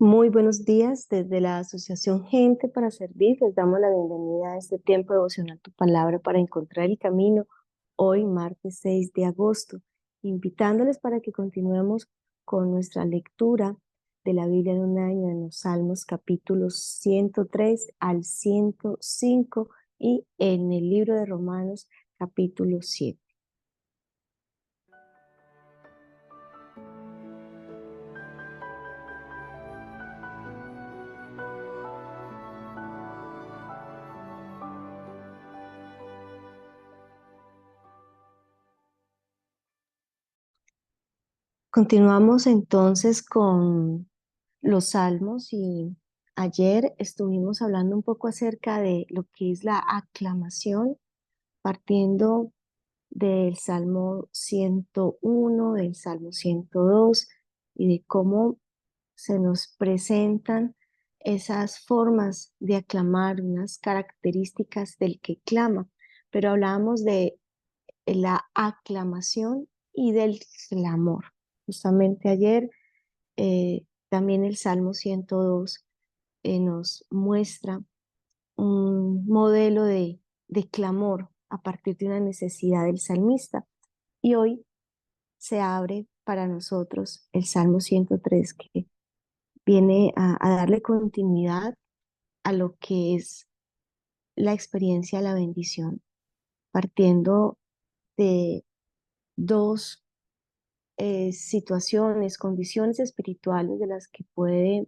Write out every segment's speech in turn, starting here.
Muy buenos días desde la Asociación Gente para Servir. Les damos la bienvenida a este tiempo devocional Tu Palabra para encontrar el camino. Hoy, martes 6 de agosto, invitándoles para que continuemos con nuestra lectura de la Biblia en un año en los Salmos capítulos 103 al 105 y en el libro de Romanos capítulo 7. Continuamos entonces con los salmos y ayer estuvimos hablando un poco acerca de lo que es la aclamación, partiendo del Salmo 101, del Salmo 102 y de cómo se nos presentan esas formas de aclamar, unas características del que clama, pero hablábamos de la aclamación y del clamor. Justamente ayer también el Salmo 102 nos muestra un modelo de clamor a partir de una necesidad del salmista. Y hoy se abre para nosotros el Salmo 103 que viene a darle continuidad a lo que es la experiencia de la bendición, partiendo de dos situaciones, condiciones espirituales de las que puede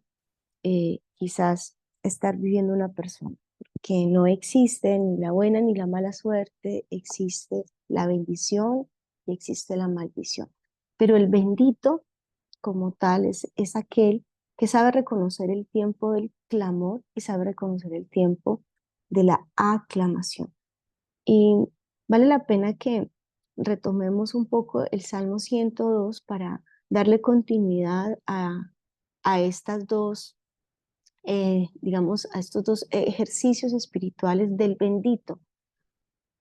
quizás estar viviendo una persona, que no existe ni la buena ni la mala suerte, existe la bendición y existe la maldición. Pero el bendito como tal es aquel que sabe reconocer el tiempo del clamor y sabe reconocer el tiempo de la aclamación. Y vale la pena que retomemos un poco el Salmo 102 para darle continuidad a estas dos digamos, a estos dos ejercicios espirituales del bendito.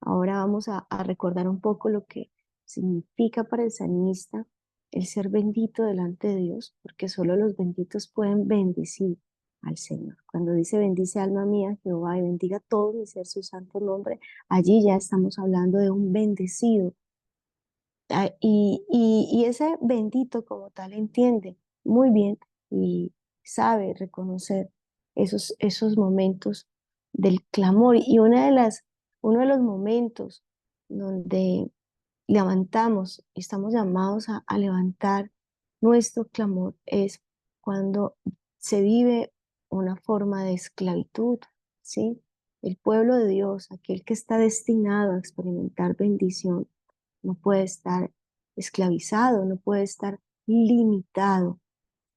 Ahora vamos a recordar un poco lo que significa para el salmista el ser bendito delante de Dios, porque solo los benditos pueden bendecir al Señor. Cuando dice bendice alma mía Jehová y bendiga todo mi ser su santo nombre, allí ya estamos hablando de un bendecido. Y ese bendito como tal entiende muy bien y sabe reconocer esos momentos del clamor. Y uno de los momentos donde levantamos y estamos llamados a levantar nuestro clamor es cuando se vive una forma de esclavitud, ¿sí? El pueblo de Dios, aquel que está destinado a experimentar bendición, no puede estar esclavizado, no puede estar limitado,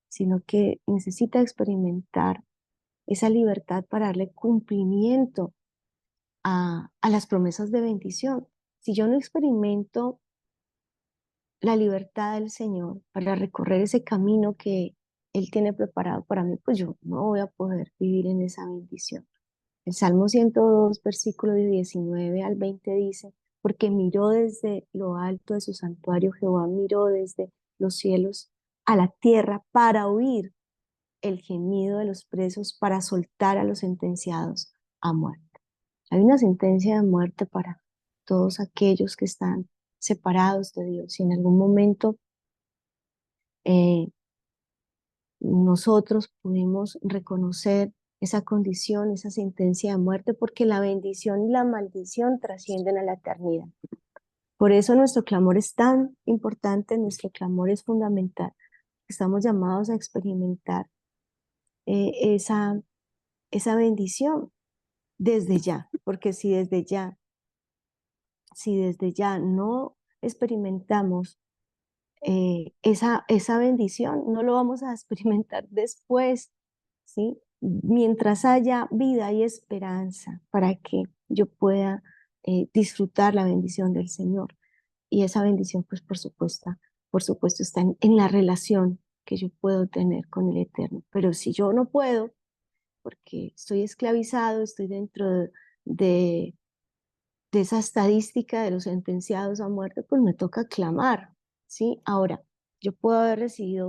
sino que necesita experimentar esa libertad para darle cumplimiento a las promesas de bendición. Si yo no experimento la libertad del Señor para recorrer ese camino que Él tiene preparado para mí, pues yo no voy a poder vivir en esa bendición. El Salmo 102, versículo 19 al 20 dice, porque miró desde lo alto de su santuario, Jehová miró desde los cielos a la tierra para oír el gemido de los presos, para soltar a los sentenciados a muerte. Hay una sentencia de muerte para todos aquellos que están separados de Dios y en algún momento eh, nosotros pudimos reconocer esa condición, esa sentencia de muerte, porque la bendición y la maldición trascienden a la eternidad. Por eso nuestro clamor es tan importante, nuestro clamor es fundamental. Estamos llamados a experimentar esa, esa bendición desde ya, porque si desde ya no experimentamos esa bendición, no lo vamos a experimentar después, ¿sí? Mientras haya vida y esperanza para que yo pueda disfrutar la bendición del Señor. Y esa bendición, pues por supuesto está en la relación que yo puedo tener con el Eterno. Pero si yo no puedo, porque estoy esclavizado, estoy dentro de, de esa estadística de los sentenciados a muerte, pues me toca clamar, ¿sí? Ahora, yo puedo recibir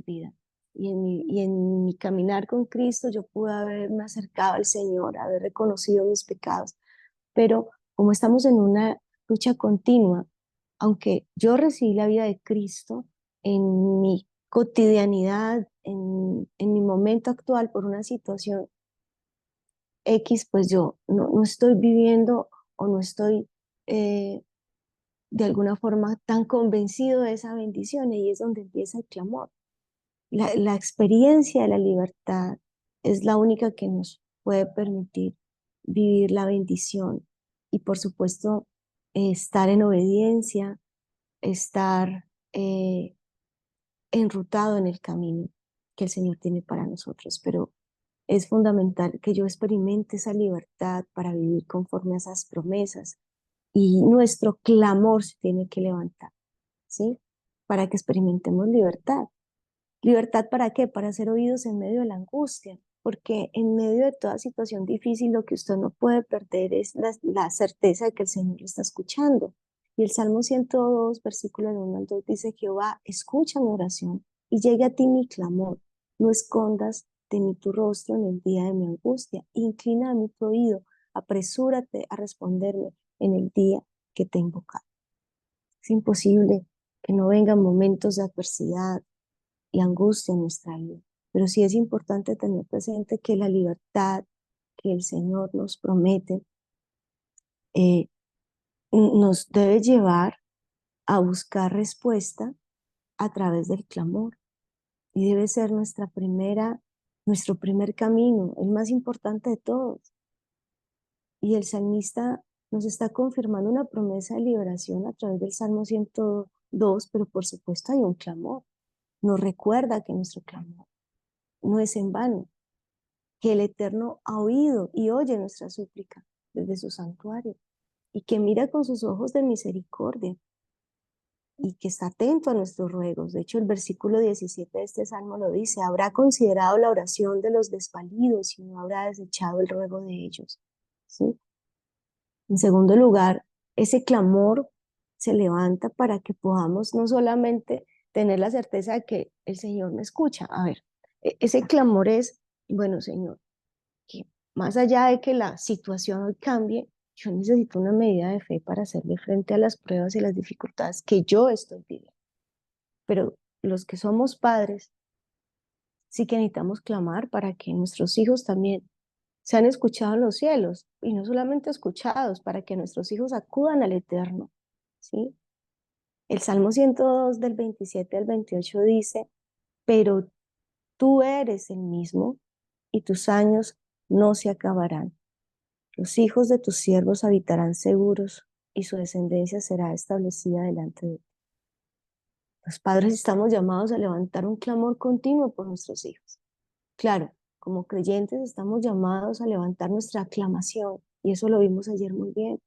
vida, y en mi caminar con Cristo yo pude haberme acercado al Señor, haber reconocido mis pecados. Pero como estamos en una lucha continua, aunque yo recibí la vida de Cristo en mi cotidianidad, en mi momento actual por una situación X, pues yo no estoy viviendo o no estoy eh, de alguna forma tan convencido de esa bendición, y ahí es donde empieza el clamor. La experiencia de la libertad es la única que nos puede permitir vivir la bendición y por supuesto estar en obediencia, estar enrutado en el camino que el Señor tiene para nosotros. Pero es fundamental que yo experimente esa libertad para vivir conforme a esas promesas, y nuestro clamor se tiene que levantar, ¿sí? Para que experimentemos libertad. ¿Libertad para qué? Para ser oídos en medio de la angustia, porque en medio de toda situación difícil lo que usted no puede perder es la certeza de que el Señor lo está escuchando. Y el Salmo 102, versículo del 1 al 2 dice: Jehová, escucha mi oración y llegue a ti mi clamor. No escondas de mí tu rostro en el día de mi angustia. Inclina a mi tu oído, apresúrate a responderme en el día que te invocado. Es imposible que no vengan momentos de adversidad y angustia en nuestra vida. Pero sí es importante tener presente que la libertad que el Señor nos promete eh, nos debe llevar a buscar respuesta a través del clamor, y debe ser nuestro primer camino, el más importante de todos. Y el salmista nos está confirmando una promesa de liberación a través del Salmo 102, pero por supuesto hay un clamor. Nos recuerda que nuestro clamor no es en vano, que el Eterno ha oído y oye nuestra súplica desde su santuario, y que mira con sus ojos de misericordia y que está atento a nuestros ruegos. De hecho, el versículo 17 de este salmo lo dice: habrá considerado la oración de los desvalidos y no habrá desechado el ruego de ellos. ¿Sí? En segundo lugar, ese clamor se levanta para que podamos no solamente tener la certeza de que el Señor me escucha. A ver, ese clamor es: bueno, Señor, que más allá de que la situación hoy cambie, yo necesito una medida de fe para hacerle frente a las pruebas y las dificultades que yo estoy viviendo. Pero los que somos padres, sí que necesitamos clamar para que nuestros hijos también sean escuchados en los cielos, y no solamente escuchados, para que nuestros hijos acudan al Eterno, ¿sí? El Salmo 102 del 27 al 28 dice: pero tú eres el mismo y tus años no se acabarán. Los hijos de tus siervos habitarán seguros y su descendencia será establecida delante de ti. Los padres estamos llamados a levantar un clamor continuo por nuestros hijos. Claro, como creyentes estamos llamados a levantar nuestra aclamación, y eso lo vimos ayer muy bien.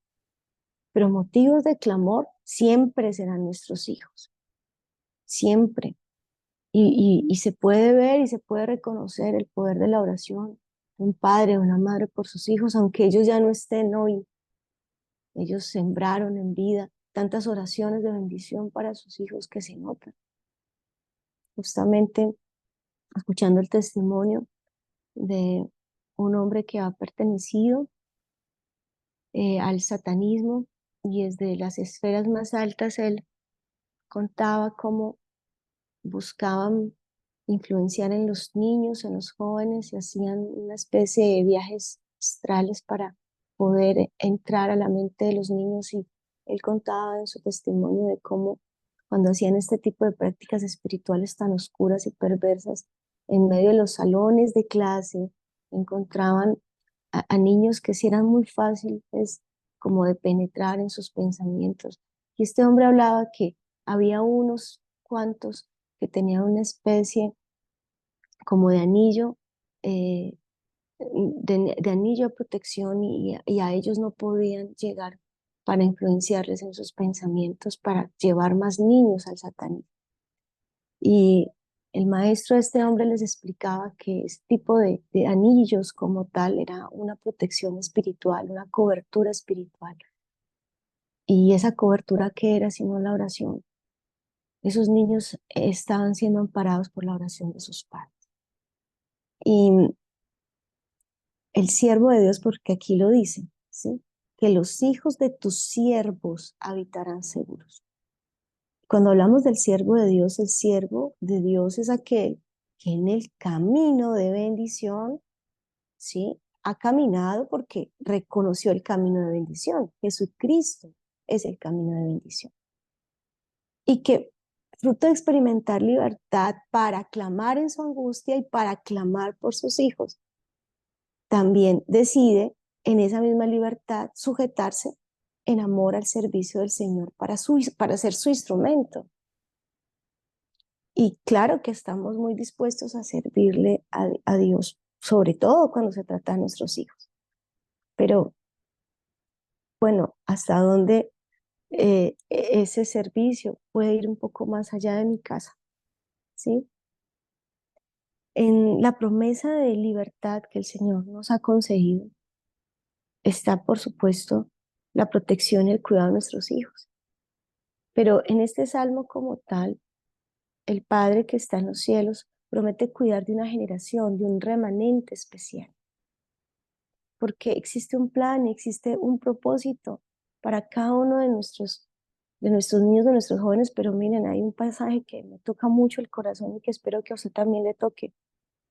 Pero motivos de clamor siempre serán nuestros hijos, siempre. Y se puede ver y se puede reconocer el poder de la oración. Un padre o una madre por sus hijos, aunque ellos ya no estén hoy. Ellos sembraron en vida tantas oraciones de bendición para sus hijos que se notan. Justamente escuchando el testimonio de un hombre que ha pertenecido al satanismo, y desde las esferas más altas él contaba cómo buscaban influenciar en los niños, en los jóvenes, y hacían una especie de viajes astrales para poder entrar a la mente de los niños. Y él contaba en su testimonio de cómo, cuando hacían este tipo de prácticas espirituales tan oscuras y perversas, en medio de los salones de clase encontraban a niños que sí eran muy fáciles como de penetrar en sus pensamientos. Y este hombre hablaba que había unos cuantos que tenían una especie como de anillo, eh, de anillo de protección, y a ellos no podían llegar para influenciarles en sus pensamientos, para llevar más niños al satanismo. Y el maestro de este hombre les explicaba que ese tipo de anillos como tal era una protección espiritual, una cobertura espiritual. Y esa cobertura, ¿qué era sino la oración? esos niños estaban siendo amparados por la oración de sus padres. Y el siervo de Dios, porque aquí lo dice, ¿sí? Que los hijos de tus siervos habitarán seguros. Cuando hablamos del siervo de Dios, el siervo de Dios es aquel que en el camino de bendición, ¿sí? Ha caminado porque reconoció el camino de bendición. Jesucristo es el camino de bendición. Y que fruto de experimentar libertad para clamar en su angustia y para clamar por sus hijos, también decide en esa misma libertad sujetarse en amor al servicio del Señor para ser su instrumento. Y claro que estamos muy dispuestos a servirle a Dios, sobre todo cuando se trata de nuestros hijos. Pero bueno, ¿hasta dónde ese servicio puede ir un poco más allá de mi casa? ¿Sí? En la promesa de libertad que el Señor nos ha concedido está, por supuesto, la protección y el cuidado de nuestros hijos. Pero en este salmo como tal, el Padre que está en los cielos promete cuidar de una generación, de un remanente especial, porque existe un plan, existe un propósito para cada uno de nuestros niños, de nuestros jóvenes. Pero miren, hay un pasaje que me toca mucho el corazón y que espero que a usted también le toque,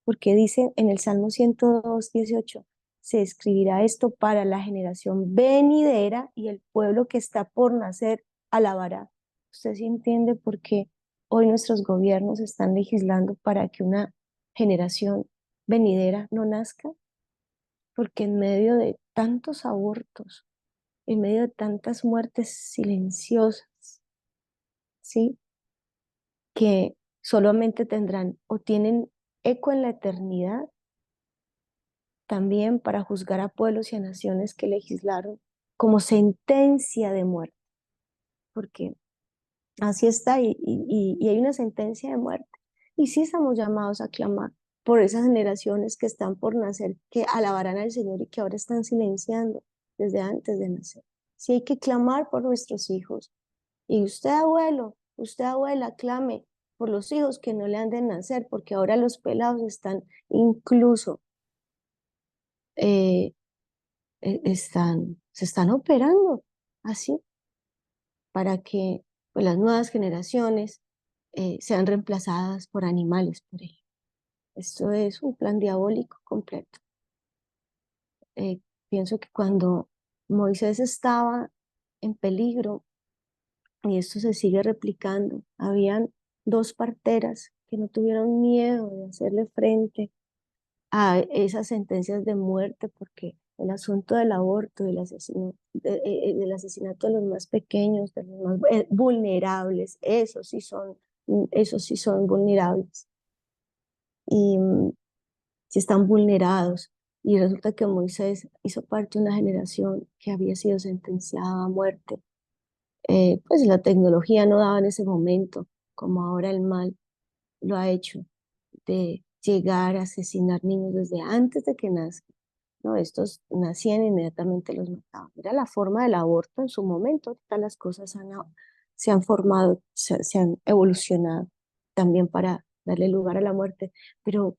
porque dice en el Salmo 102:18, se escribirá esto para la generación venidera y el pueblo que está por nacer alabará. ¿Usted sí entiende por qué hoy nuestros gobiernos están legislando para que una generación venidera no nazca? Porque en medio de tantos abortos, en medio de tantas muertes silenciosas, ¿sí? Que solamente tendrán o tienen eco en la eternidad, también para juzgar a pueblos y a naciones que legislaron como sentencia de muerte, porque así está, y hay una sentencia de muerte. Y sí estamos llamados a clamar por esas generaciones que están por nacer, que alabarán al Señor y que ahora están silenciando desde antes de nacer. Sí hay que clamar por nuestros hijos. Y usted, abuelo, usted, abuela, clame por los hijos que no le han de nacer, porque ahora los pelados están incluso eh, se están operando así para que pues, las nuevas generaciones sean reemplazadas por animales, por ejemplo. Esto es un plan diabólico completo. Eh, Pienso que cuando Moisés estaba en peligro, y esto se sigue replicando, habían dos parteras que no tuvieron miedo de hacerle frente a esas sentencias de muerte, porque el asunto del aborto, del asesinato de los más pequeños, de los más vulnerables, esos sí son vulnerables y sí están vulnerados. Y resulta que Moisés hizo parte de una generación que había sido sentenciada a muerte. Pues la tecnología no daba en ese momento, como ahora el mal lo ha hecho, de llegar a asesinar niños desde antes de que nazcan. No, estos nacían e inmediatamente los mataban. Era la forma del aborto en su momento. Ahorita las cosas se han formado, se han evolucionado también para darle lugar a la muerte. Pero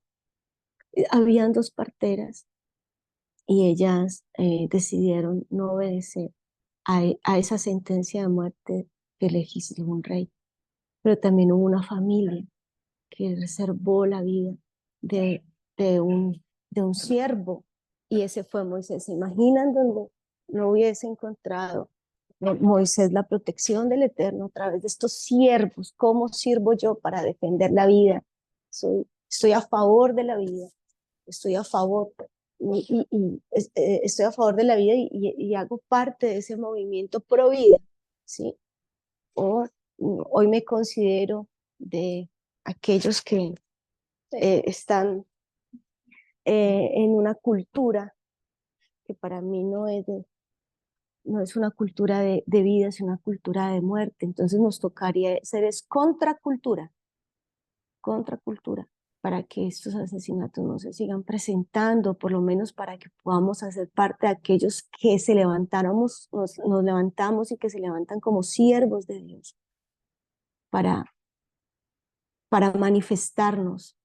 habían dos parteras y ellas decidieron no obedecer a esa sentencia de muerte que legisló un rey. Pero también hubo una familia que reservó la vida de, de de un siervo, y ese fue Moisés. ¿Se imaginan donde no hubiese encontrado Moisés la protección del Eterno a través de estos siervos? ¿Cómo sirvo yo para defender la vida? Estoy a favor de la vida, estoy a favor, estoy a favor de la vida y hago parte de ese movimiento pro vida, ¿sí? O hoy me considero de aquellos que están en una cultura que para mí no es una cultura de vida, es una cultura de muerte. Entonces nos tocaría ser es contracultura, para que estos asesinatos no se sigan presentando, por lo menos para que podamos hacer parte de aquellos que nos levantamos y que se levantan como siervos de Dios para para manifestarnos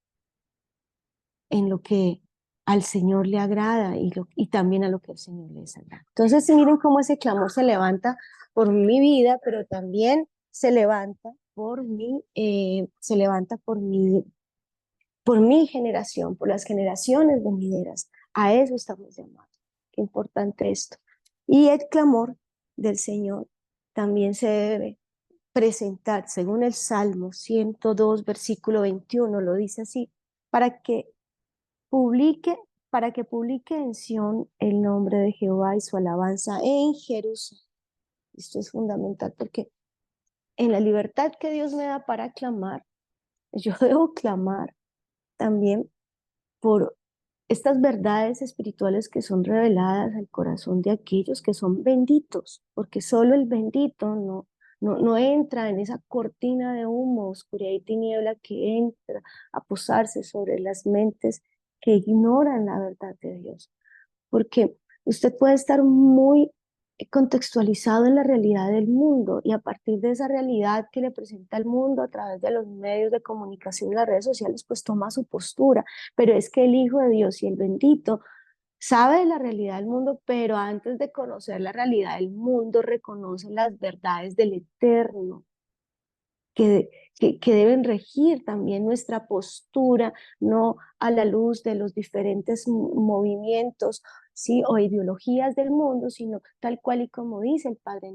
en lo que al Señor le agrada y también a lo que al Señor le desagrada. Entonces, miren cómo ese clamor se levanta por mi vida, pero también se levanta por mi generación, por las generaciones venideras. A eso estamos llamados. Qué importante esto. Y el clamor del Señor también se debe presentar, según el Salmo 102, versículo 21, lo dice así, para que publique, para que publique en Sión el nombre de Jehová y su alabanza en Jerusalén. Esto es fundamental porque en la libertad que Dios me da para clamar, yo debo clamar también por estas verdades espirituales que son reveladas al corazón de aquellos que son benditos, porque solo el bendito no entra en esa cortina de humo, oscuridad y tiniebla que entra a posarse sobre las mentes que ignoran la verdad de Dios. Porque usted puede estar muy contextualizado en la realidad del mundo y a partir de esa realidad que le presenta el mundo a través de los medios de comunicación y las redes sociales, pues toma su postura. Pero es que el Hijo de Dios y el bendito sabe de la realidad del mundo, pero antes de conocer la realidad del mundo, reconoce las verdades del Eterno que, que deben regir también nuestra postura, no a la luz de los diferentes movimientos, ¿sí? O ideologías del mundo, sino tal cual y como dice el Padre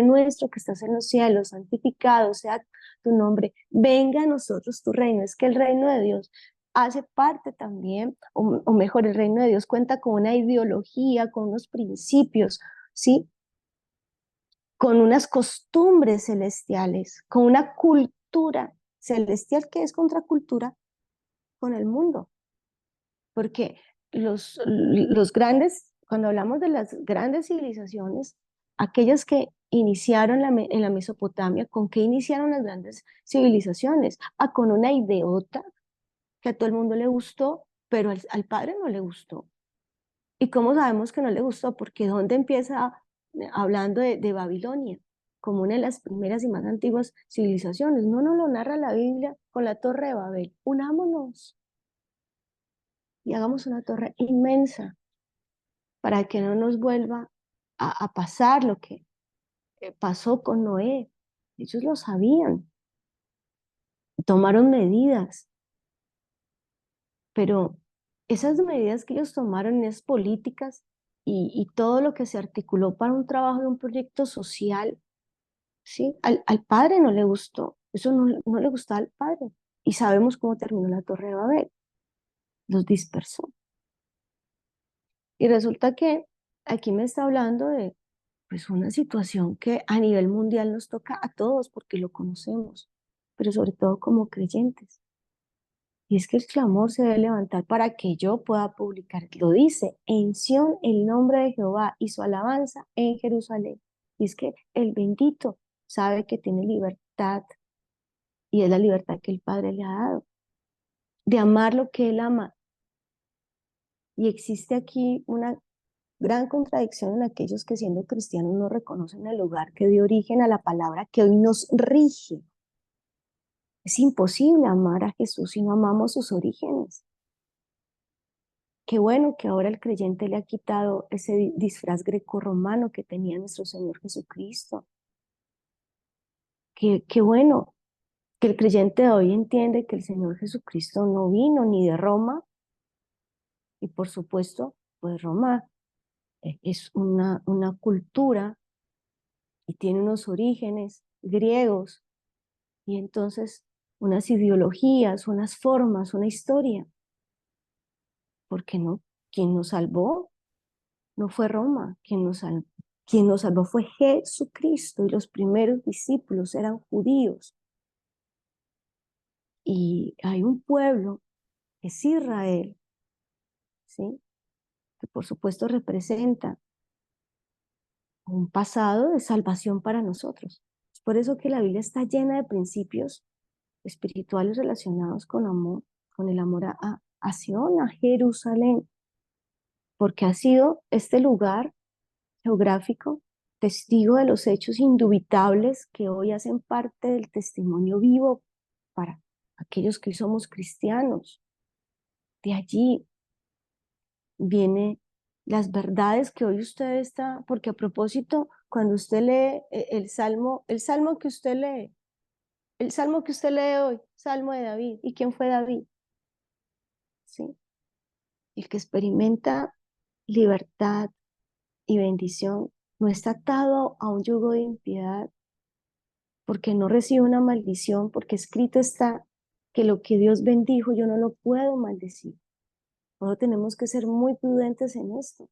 nuestro que estás en los cielos, santificado sea tu nombre, venga a nosotros tu reino. Es que el reino de Dios hace parte también, o mejor, el reino de Dios cuenta con una ideología, con unos principios, ¿sí? Con unas costumbres celestiales, con una cultura celestial que es contracultura con el mundo. Porque los grandes, cuando hablamos de las grandes civilizaciones, aquellas que iniciaron en la Mesopotamia, ¿con qué iniciaron las grandes civilizaciones? Con una ideota que a todo el mundo le gustó, pero al padre no le gustó. ¿Y cómo sabemos que no le gustó? Porque ¿dónde empieza hablando de Babilonia? Como una de las primeras y más antiguas civilizaciones. No nos lo narra la Biblia con la Torre de Babel. Unámonos y hagamos una torre inmensa para que no nos vuelva a pasar lo que pasó con Noé. Ellos lo sabían, tomaron medidas, pero esas medidas que ellos tomaron, esas políticas y todo lo que se articuló para un trabajo de un proyecto social, ¿sí? Al padre no le gustó, eso no le gustaba al padre. Y sabemos cómo terminó la Torre de Babel, los dispersó. Y resulta que aquí me está hablando de pues, una situación que a nivel mundial nos toca a todos porque lo conocemos, pero sobre todo como creyentes. Y es que el clamor se debe levantar para que yo pueda publicar. Lo dice, en Sión el nombre de Jehová y su alabanza en Jerusalén. Y es que el bendito sabe que tiene libertad y es la libertad que el Padre le ha dado, de amar lo que Él ama. Y existe aquí una gran contradicción en aquellos que siendo cristianos no reconocen el lugar que dio origen a la palabra que hoy nos rige. Es imposible amar a Jesús si no amamos sus orígenes. Qué bueno que ahora el creyente le ha quitado ese disfraz grecorromano que tenía nuestro Señor Jesucristo. Qué bueno que el creyente de hoy entiende que el Señor Jesucristo no vino ni de Roma, y por supuesto, pues Roma es una cultura y tiene unos orígenes griegos y entonces unas ideologías, unas formas, una historia. ¿Por qué no? Quien nos salvó no fue Roma, quien nos salvó fue Jesucristo y los primeros discípulos eran judíos. Y hay un pueblo que es Israel, ¿sí? Que por supuesto representa un pasado de salvación para nosotros. Es por eso que la Biblia está llena de principios espirituales relacionados con amor, con el amor a Sion, a Jerusalén, porque ha sido este lugar geográfico testigo de los hechos indubitables que hoy hacen parte del testimonio vivo aquellos que hoy somos cristianos. De allí vienen las verdades que hoy usted está, porque a propósito, cuando usted lee el salmo que usted lee, el salmo que usted lee hoy, Salmo de David. ¿Y quién fue David? ¿Sí? El que experimenta libertad y bendición no está atado a un yugo de impiedad, porque no recibe una maldición, porque escrito está que lo que Dios bendijo yo no lo puedo maldecir. Por eso tenemos que ser muy prudentes en esto.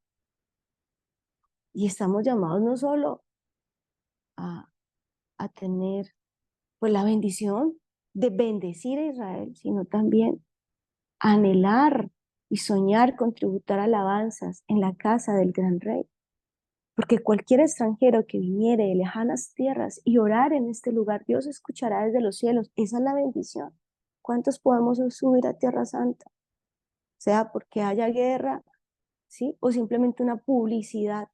Y estamos llamados no solo a, a tener pues la bendición de bendecir a Israel, sino también a anhelar y soñar con tributar alabanzas en la casa del gran rey. Porque cualquier extranjero que viniere de lejanas tierras y orar en este lugar, Dios escuchará desde los cielos. Esa es la bendición. ¿Cuántos podemos subir a Tierra Santa? Sea porque haya guerra, ¿sí? O simplemente una publicidad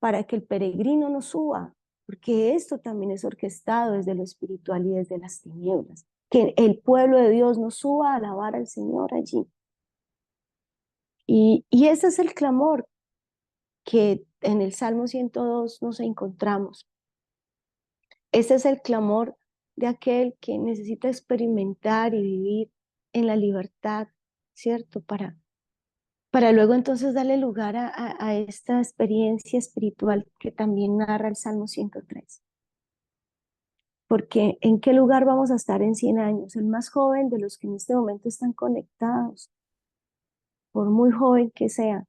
para que el peregrino no suba, porque esto también es orquestado desde lo espiritual y desde las tinieblas. Que el pueblo de Dios no suba a alabar al Señor allí. Y ese es el clamor que en el Salmo 102 nos encontramos. Ese es el clamor de aquel que necesita experimentar y vivir en la libertad, ¿cierto? Para luego entonces darle lugar a esta experiencia espiritual que también narra el Salmo 103. Porque ¿en qué lugar vamos a estar en 100 años? El más joven de los que en este momento están conectados, por muy joven que sea.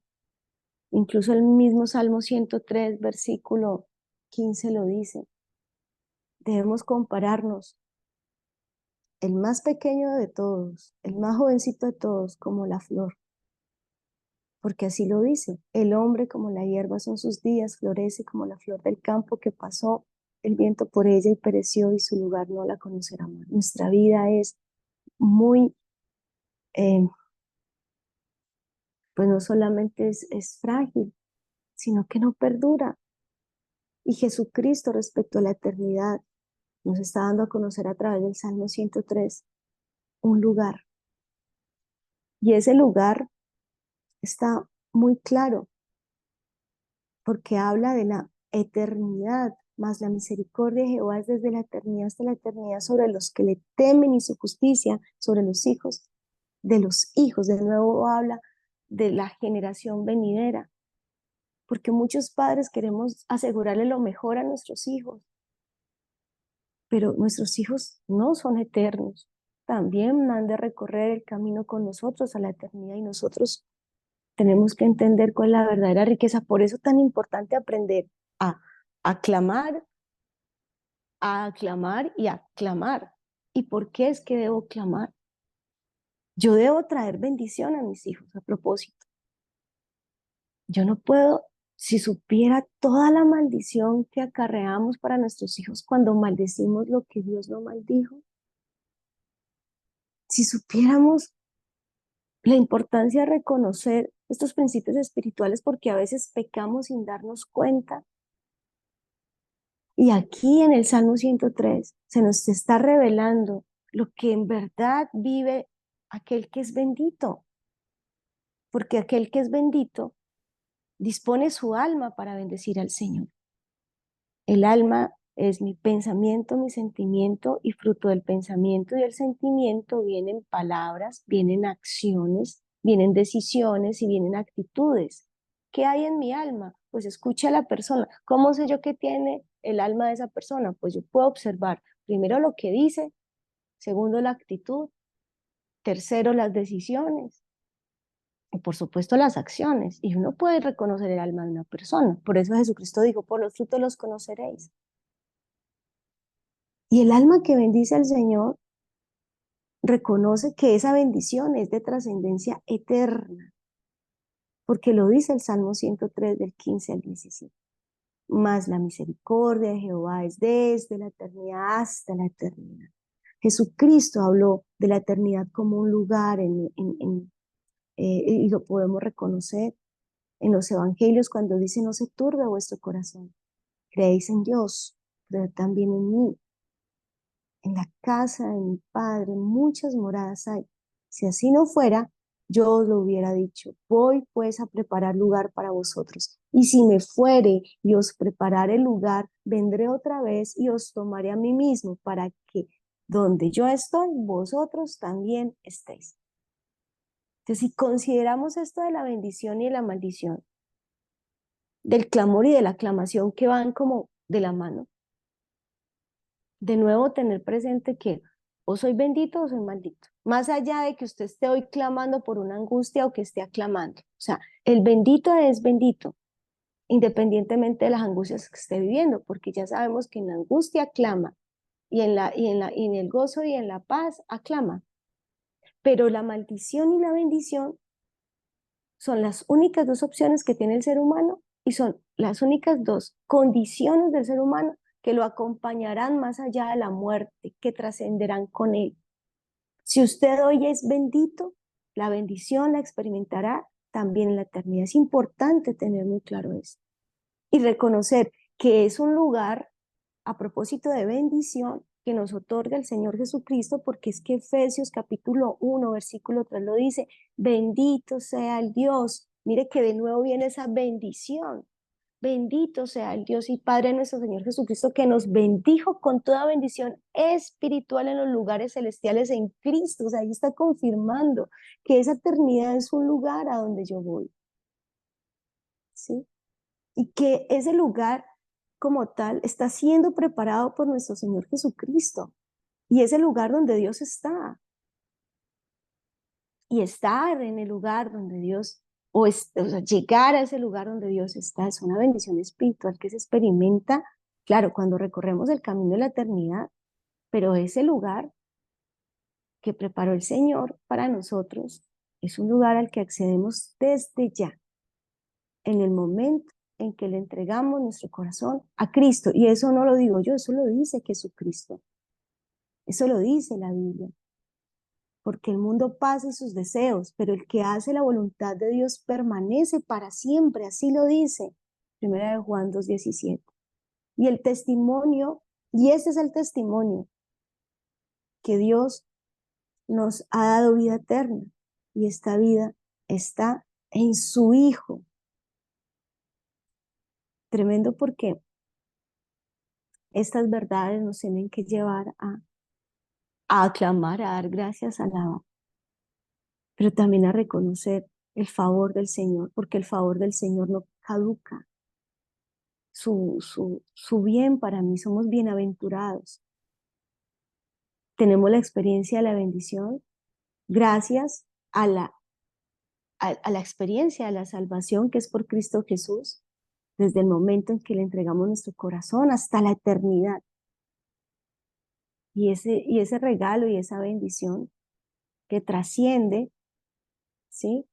Incluso el mismo Salmo 103, versículo 15 lo dice. Debemos compararnos, el más pequeño de todos, el más jovencito de todos, como la flor. Porque así lo dice, el hombre como la hierba son sus días, florece como la flor del campo que pasó el viento por ella y pereció y su lugar no la conocerá más. Nuestra vida es muy, eh, pues no solamente es frágil, sino que no perdura. Y Jesucristo respecto a la eternidad nos está dando a conocer a través del Salmo 103 un lugar. Y ese lugar está muy claro porque habla de la eternidad, más la misericordia de Jehová es desde la eternidad hasta la eternidad sobre los que le temen y su justicia sobre los hijos de los hijos. De nuevo habla de la generación venidera, porque muchos padres queremos asegurarle lo mejor a nuestros hijos, pero nuestros hijos no son eternos. También han de recorrer el camino con nosotros a la eternidad y nosotros tenemos que entender cuál es la verdadera riqueza. Por eso es tan importante aprender a aclamar, a aclamar y a clamar. ¿Y por qué es que debo clamar? Yo debo traer bendición a mis hijos a propósito. Yo no puedo, si supiera toda la maldición que acarreamos para nuestros hijos cuando maldecimos lo que Dios no maldijo, si supiéramos la importancia de reconocer estos principios espirituales porque a veces pecamos sin darnos cuenta. Y aquí en el Salmo 103 se nos está revelando lo que en verdad vive aquel que es bendito, porque aquel que es bendito dispone su alma para bendecir al Señor. El alma es mi pensamiento, mi sentimiento, y fruto del pensamiento y del sentimiento vienen palabras, vienen acciones, vienen decisiones y vienen actitudes. ¿Qué hay en mi alma? Pues escucha a la persona. ¿Cómo sé yo qué tiene el alma de esa persona? Pues yo puedo observar primero lo que dice, segundo la actitud, tercero las decisiones y por supuesto las acciones. Y uno puede reconocer el alma de una persona. Por eso Jesucristo dijo, por los frutos los conoceréis. Y el alma que bendice al Señor reconoce que esa bendición es de trascendencia eterna, porque lo dice el Salmo 103 del 15 al 17. Mas la misericordia de Jehová es desde la eternidad hasta la eternidad. Jesucristo habló de la eternidad como un lugar y lo podemos reconocer en los evangelios cuando dice no se turbe vuestro corazón, creéis en Dios, creed también en mí. En la casa de mi Padre muchas moradas hay. Si así no fuera, yo os lo hubiera dicho. Voy pues a preparar lugar para vosotros. Y si me fuere y os preparare el lugar, vendré otra vez y os tomaré a mí mismo para que donde yo estoy, vosotros también estéis. Entonces, si consideramos esto de la bendición y de la maldición, del clamor y de la aclamación que van como de la mano, de nuevo tener presente que o soy bendito o soy maldito. Más allá de que usted esté hoy clamando por una angustia o que esté aclamando. O sea, el bendito es bendito, independientemente de las angustias que esté viviendo, porque ya sabemos que en la angustia aclama y en el gozo y en la paz aclama. Pero la maldición y la bendición son las únicas dos opciones que tiene el ser humano y son las únicas dos condiciones del ser humano que lo acompañarán más allá de la muerte, que trascenderán con él. Si usted hoy es bendito, la bendición la experimentará también en la eternidad. Es importante tener muy claro eso y reconocer que es un lugar, a propósito de bendición, que nos otorga el Señor Jesucristo, porque es que Efesios capítulo 1, versículo 3 lo dice: bendito sea el Dios. Mire que de nuevo viene esa bendición. Bendito sea el Dios y Padre de nuestro Señor Jesucristo, que nos bendijo con toda bendición espiritual en los lugares celestiales en Cristo. O sea, ahí está confirmando que esa eternidad es un lugar a donde yo voy, ¿sí? Y que ese lugar como tal está siendo preparado por nuestro Señor Jesucristo. Y es el lugar donde Dios está. Y estar en el lugar donde Dios, o sea, llegar a ese lugar donde Dios está, es una bendición espiritual que se experimenta, claro, cuando recorremos el camino de la eternidad, pero ese lugar que preparó el Señor para nosotros es un lugar al que accedemos desde ya, en el momento en que le entregamos nuestro corazón a Cristo. Y eso no lo digo yo, eso lo dice Jesucristo. Eso lo dice la Biblia. Porque el mundo pasa y sus deseos, pero el que hace la voluntad de Dios permanece para siempre, así lo dice. Primera de Juan 2:17. Y el testimonio, y ese es el testimonio, que Dios nos ha dado vida eterna, y esta vida está en su Hijo. Tremendo, porque estas verdades nos tienen que llevar a aclamar, a dar gracias, a alabar, pero también a reconocer el favor del Señor, porque el favor del Señor no caduca. Su bien para mí, somos bienaventurados. Tenemos la experiencia de la bendición gracias a la experiencia de la salvación que es por Cristo Jesús, desde el momento en que le entregamos nuestro corazón hasta la eternidad. Y ese regalo y esa bendición que trasciende, ¿sí?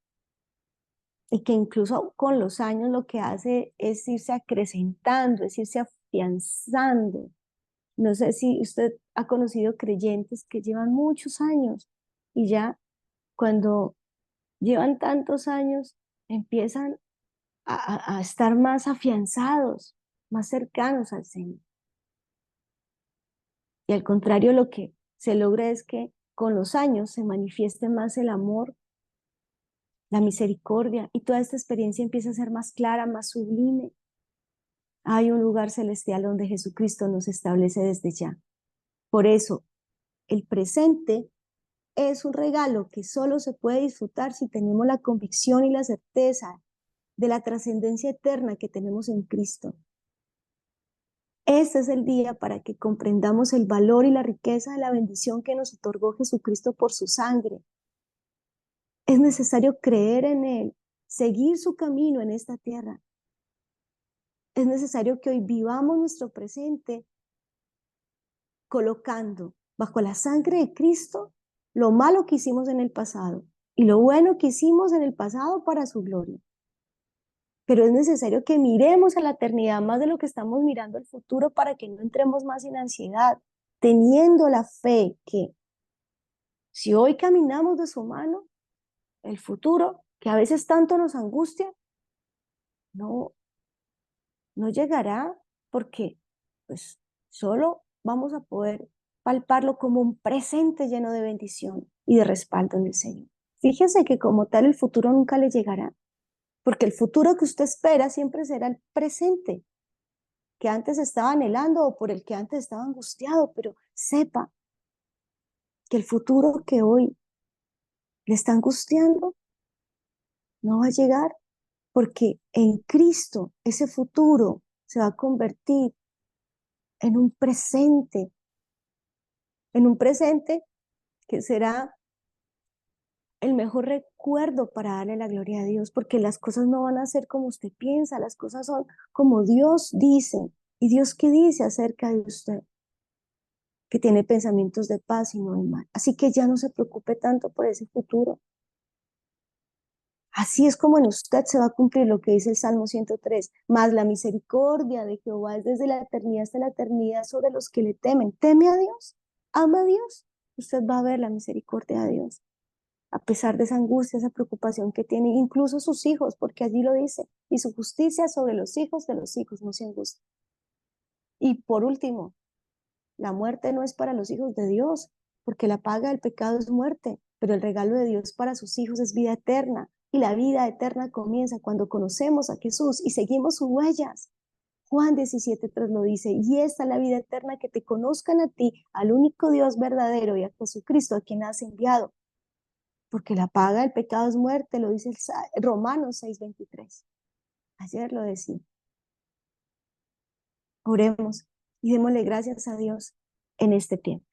Y que incluso con los años lo que hace es irse acrecentando, es irse afianzando. No sé si usted ha conocido creyentes que llevan muchos años y ya cuando llevan tantos años empiezan a estar más afianzados, más cercanos al Señor. Y al contrario, lo que se logra es que con los años se manifieste más el amor, la misericordia, y toda esta experiencia empieza a ser más clara, más sublime. Hay un lugar celestial donde Jesucristo nos establece desde ya. Por eso, el presente es un regalo que solo se puede disfrutar si tenemos la convicción y la certeza de la trascendencia eterna que tenemos en Cristo. Este es el día para que comprendamos el valor y la riqueza de la bendición que nos otorgó Jesucristo por su sangre. Es necesario creer en Él, seguir su camino en esta tierra. Es necesario que hoy vivamos nuestro presente colocando bajo la sangre de Cristo lo malo que hicimos en el pasado y lo bueno que hicimos en el pasado para su gloria. Pero es necesario que miremos a la eternidad más de lo que estamos mirando al futuro, para que no entremos más en ansiedad, teniendo la fe que si hoy caminamos de su mano, el futuro, que a veces tanto nos angustia, no, no llegará, porque pues solo vamos a poder palparlo como un presente lleno de bendición y de respaldo en el Señor. Fíjese que como tal el futuro nunca le llegará, porque el futuro que usted espera siempre será el presente que antes estaba anhelando o por el que antes estaba angustiado, pero sepa que el futuro que hoy le está angustiando no va a llegar, porque en Cristo ese futuro se va a convertir en en un presente que será el mejor recuerdo para darle la gloria a Dios, porque las cosas no van a ser como usted piensa, las cosas son como Dios dice. ¿Y Dios qué dice acerca de usted? Que tiene pensamientos de paz y no de mal. Así que ya no se preocupe tanto por ese futuro. Así es como en usted se va a cumplir lo que dice el Salmo 103. Más la misericordia de Jehová es desde la eternidad hasta la eternidad sobre los que le temen. ¿Teme a Dios? ¿Ama a Dios? Usted va a ver la misericordia de Dios. A pesar de esa angustia, esa preocupación que tiene, incluso sus hijos, porque allí lo dice, y su justicia sobre los hijos de los hijos, no se angustia. Y por último, la muerte no es para los hijos de Dios, porque la paga del pecado es muerte, pero el regalo de Dios para sus hijos es vida eterna. Y la vida eterna comienza cuando conocemos a Jesús y seguimos sus huellas. Juan 17:3 lo dice, y esta es la vida eterna, que te conozcan a ti, al único Dios verdadero, y a Jesucristo, a quien has enviado. Porque la paga del pecado es muerte, lo dice Romanos 6:23. Ayer lo decía. Oremos y démosle gracias a Dios en este tiempo.